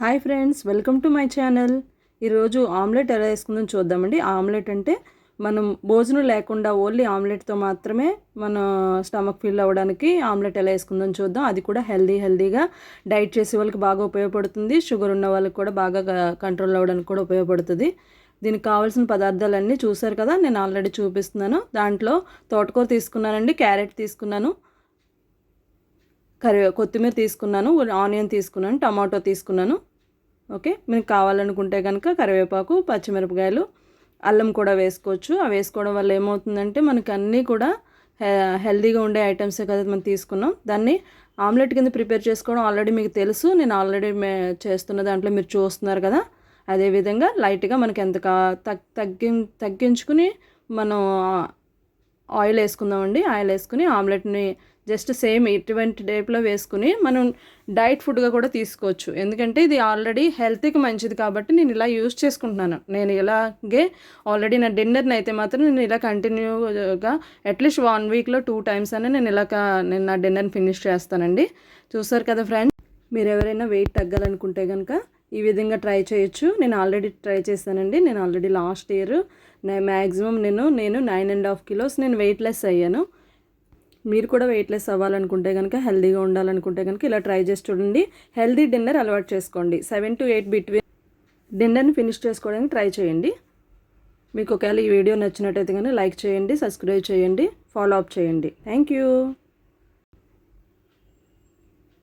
Hi friends, welcome to my channel. ఈరోజు omelette ఎలా వేసుకుందాం చూద్దామండి. ఆమ్లెట్ అంటే మనం భోజనం లేకుండా ఓన్లీ ఆమ్లెట్తో మాత్రమే మన స్టమక్ ఫిల్ అవ్వడానికి ఆమ్లెట్ ఎలా వేసుకుందాం చూద్దాం. అది కూడా హెల్దీగా డైట్ చేసే వాళ్ళకి బాగా ఉపయోగపడుతుంది. షుగర్ ఉన్న వాళ్ళకి కూడా బాగా కంట్రోల్ అవ్వడానికి కూడా ఉపయోగపడుతుంది. దీనికి కావాల్సిన పదార్థాలన్నీ చూసారు కదా, నేను ఆల్రెడీ చూపిస్తున్నాను. దాంట్లో తోటకూర తీసుకున్నానండి, క్యారెట్ తీసుకున్నాను, కొత్తిమీర తీసుకున్నాను, ఆనియన్ తీసుకున్నాను, టమాటో తీసుకున్నాను. ఓకే, మీకు కావాలనుకుంటే కనుక కరివేపాకు, పచ్చిమిరపకాయలు, అల్లం కూడా వేసుకోవచ్చు. అవి వేసుకోవడం వల్ల ఏమవుతుందంటే మనకు అన్నీ కూడా హెల్తీగా ఉండే ఐటమ్సే కదా మనం తీసుకున్నాం. దాన్ని ఆమ్లెట్ కింద ప్రిపేర్ చేసుకోవడం ఆల్రెడీ మీకు తెలుసు. నేను ఆల్రెడీ చేస్తున్న దాంట్లో మీరు చూస్తున్నారు కదా. అదేవిధంగా లైట్గా మనకి ఎంత తగ్గించుకుని మనం ఆయిల్ వేసుకుందామండి. ఆయిల్ వేసుకుని ఆమ్లెట్ని జస్ట్ సేమ్ ఇటువంటి టైప్లో వేసుకుని మనం డైట్ ఫుడ్గా కూడా తీసుకోవచ్చు. ఎందుకంటే ఇది ఆల్రెడీ హెల్త్కి మంచిది కాబట్టి నేను ఇలా యూజ్ చేసుకుంటున్నాను. నేను ఇలాగే ఆల్రెడీ నా డిన్నర్ని అయితే మాత్రం నేను ఇలా కంటిన్యూగా అట్లీస్ట్ 1 వీక్లో 2 టైమ్స్ అని నేను నా డిన్నర్ని ఫినిష్ చేస్తానండి. చూసారు కదా ఫ్రెండ్స్, మీరు ఎవరైనా వెయిట్ తగ్గాలనుకుంటే కనుక ఈ విధంగా ట్రై చేయొచ్చు. నేను ఆల్రెడీ ట్రై చేశానండి. నేను ఆల్రెడీ లాస్ట్ ఇయర్ మ్యాక్సిమం నేను 9.5 kilos నేను వెయిట్లెస్ అయ్యాను. మీరు కూడా వెయిట్లెస్ అవ్వాలనుకుంటే కనుక, హెల్దీగా ఉండాలనుకుంటే కనుక ఇలా ట్రై చేసి చూడండి. హెల్దీ డిన్నర్ అలవాటు చేసుకోండి. 7 to 8 బిట్వీన్ డిన్నర్ని ఫినిష్ చేసుకోవడానికి ట్రై చేయండి. మీకు ఒకవేళ ఈ వీడియో నచ్చినట్టయితే కనుక లైక్ చేయండి, సబ్స్క్రైబ్ చేయండి, ఫాలో అప్ చేయండి. Thank you.